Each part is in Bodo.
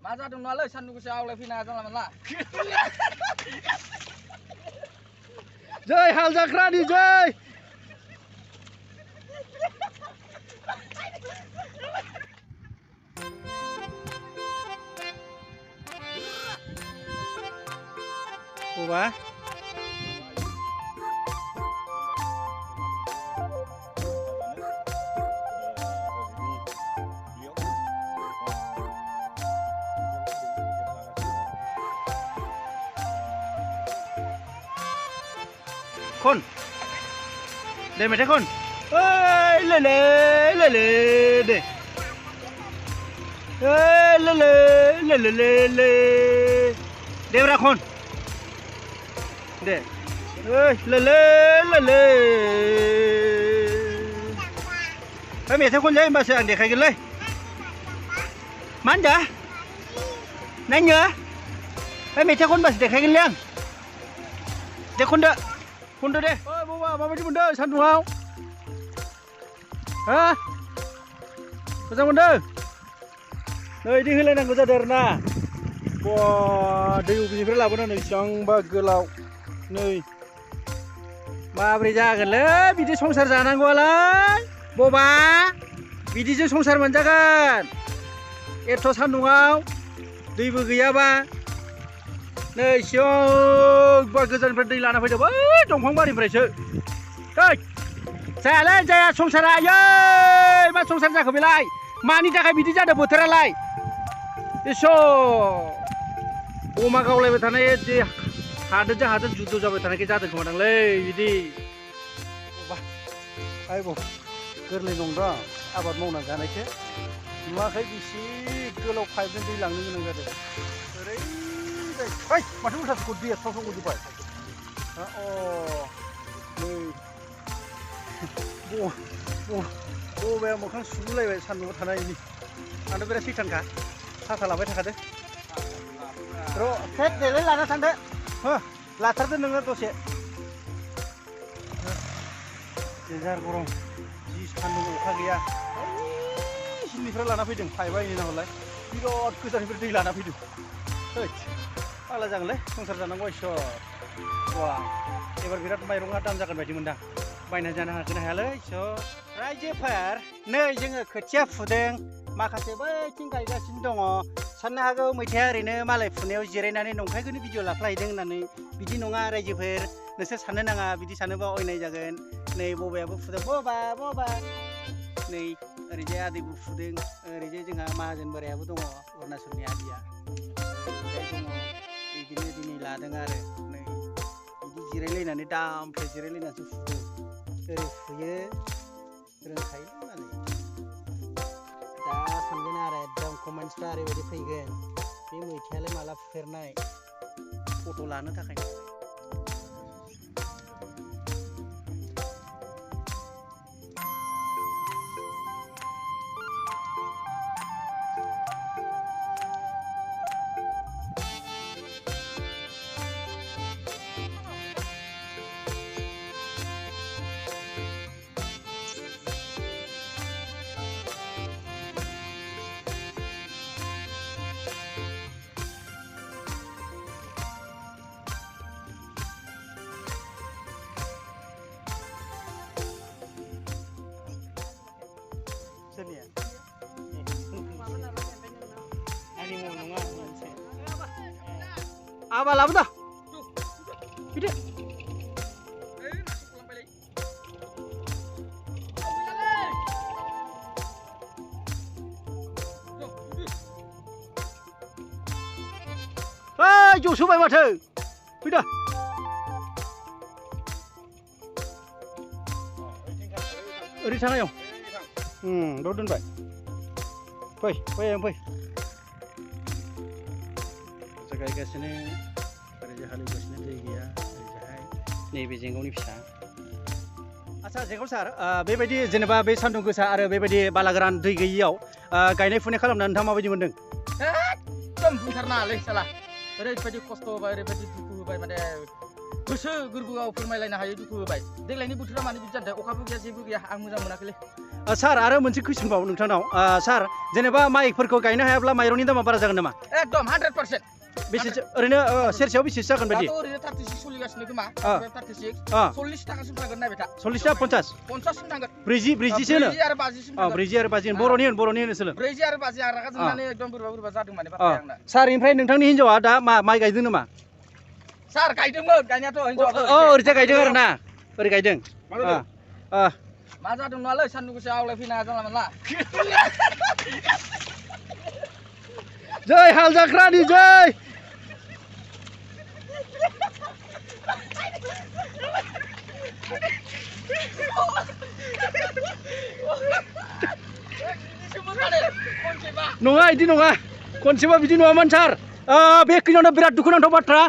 मा जादों नङालै सान्दुं गोसा आवलायफैनो जानला मोनला जय हाल जांख्रानि जय Coba Khôn đây mày thấy Khôn ơi lê lê lê lê đây ơi lê lê lê lê lê lê đem ra Khôn đây ơi lê lê lê lê cái mẹ thấy Khôn lấy mà sợ để khai cái lấy mắn đã nãy nhớ cái mẹ thấy Khôn mà để khai cái liang để Khôn đợi Bunda deh. Oh, bawa, bawa di bunda, sandu hau. Hah? Pasang bunda. Nơi đi lên đang có ra đờn na. Wow, đây ubin phải làm cái này sang ba gelau. Nơi. Ba bây giờ gần lấy, bidi songsar janan gua lah. Boba, bidi je songsar manjakan. Eto sandu hau. दै bो गैयाबा नै सियाव बा गोजाननिफ्राय दै लाना फैदों बै दंफां बारिनिफ्रायसो दै जायालै जाया संसारा आयै मा संसार जाखो बेलाय मानि थाखाय बिदि जादों बोथोरालाय एस' अमा गावलायबाय थानाय जे हादोंजों हादों जुद्ध जाबाय थानायखाय जादों खोमादांलै बिदि बा आयब गोरलै नंदा आबाद मावना जानायखो नुवाखै बेसे गोलाव पाइपजों दै लांनो गोनां जादों ओरै Hei, macam mana satu dia tahu aku dibuat? Oh, be makan sulai be sandu tanah ini. Anda berapa sih tangka? Satu lah be tangka deh. Terus, set deh lana sanda. Hah, latar tu nengar tu sih. Jejar korong, jis sandu kagak. Sini pernah lana pidung, payah ini nak oleh. Birot kesan pernah lana pidung. Hei. Ala janganlah, संसार जानांगौ इसो wah एबार बिराद माइरंआ दाम जागोन बायदि मोनदां बायना जानो हागोन हायालै इसो रायजोफोर नै जोङो खोथिया फुदों माखासे बैथिं गायगासिनो दङ साननो हागौ मैथाया ओरैनो मालाय फुनायाव जिरायनानै नंखायखौनो भिडिअ लाफ्लायदों होननानै बिदि नङा रायजोफोर नोंसोर साननो नाङा बिदि सानोबा अयनाय जागोन नै बबायाबो फुदों बबा नै ओरैजाय आदैबो फुदों ओरैजाय जोंहा माहाजोन बोरायाबो दङ अरुणाचलनि आदिया ओरैजाय दङ बिदिनो दिनै लादों आरो नै बिदि जिरायलायनानै दामफ्राय जिरायलायनानैसो फुदों ओरै फुयो रोंखायो माने दा सानगोन आरो एकदम कमेन्ट्सफ्रा ओरैबायदि फैगोन बे मैथायालाय माला फुफेरनाय फट' लानो थाखाय Senior. Ani mau nunggu nanti. Apa lah betul? Tidak. Hei, jauh sampai mana? Tidak. Di sana yong. Doon ba? Poy, poy. Sagay gasine oरै हालौ गासिनो दै गैया ओरैजाय नैबे जेंगावनि फिसा आच्छा जेंगाव सार बेबायदि जेनेबा बे सान्दुं गोसा आरो बेबायदि बालागोरान दै गैयियाव गायनाय फुनाय खालामनानै नोंथाङा माबायदि मोनदों? एकदम बुंथारनाङालै साला ओरैबायदि खस्थ होबाय ओरैबायदि दुखु होबाय माने गोसो गोरबोआव फोरमायलायनो हायै दुखु होबाय देग्लायनि बोथोरा मानो बिदि जादों अखाबो गैया जेबो गैया आं मोजां मोनाखैलै सार आरो मोनसे कुइसन बाव नोंथांनाव सार जेनेबा माइफोरखौ गायनो हायाब्ला माइरंनि दामा बारा जागोन नामा एकदम 100% बेसेसो ओरैनो सेरसेयाव बेसेसो जागोन बायदि दाथ' ओरैनो 36 सोलिगासिनो खोमा 36 40 थाखासिम थांगोन नायबाय था 40 ना 50 50 सिम थांगोन 40 सो होनो 40 आरो 50 सिम थांगोन 40 आरो 50 बर'नि होनो सोलो 40 आरो 50 आं रागा जोंनानै एकदम बोरैबा जादों माने बाथ्राया आंना सार ओमफ्राय नोंथांनि हिन्जावा दा माइ गायदों नामा सार गायदोंमोन गायनायाथ' हिन्जावाबो ओरैजा गायदों आरो ना ओरै गायदों मा जादों नङालै सान्दुं गोसा आवलाय फैनो हाया जानला मोनला जय हाल जांख्रानि जय नङा इदि नङा खनसेबा बिदि नङामोन सार बे खिनियावनो बिराद दुखुनांथाव बाथ्रा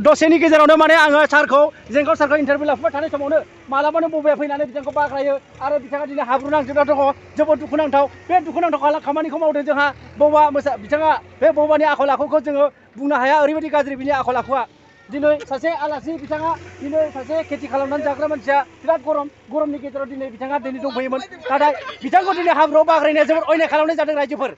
दसेनि गेजेरावनो माने आङो सारखौ जेंगाव सारखौ इन्टारभिउ लाफुबाय थानाय समावनो मालाबानो बबेया फैनानै बिथांखौ बाख्नायो आरो बिथाङा दिनै हाब्रु नांजोबना दङ जोबोद दुखुनांथाव बे दुखुनांथाव खामानिखौ मावदों जोंहा बबा बिथाङा बे बबानि आखल आखुखौ जोङो बुंनो हाया ओरैबायदि गाज्रि बिनि आखल आखुआ दिनै सासे आलासि बिथाङा दिनै सासे खेथि खालामनानै जाग्रा मानसिया बिराद गरमनि गेजेराव दिनै बिथाङा दिनै दंफैयोमोन नाथाय बिथांखौ दिनै हाब्रुआव बाख्नायनाया जोबोद अयनाय खालामनाय जादों रायजोफोर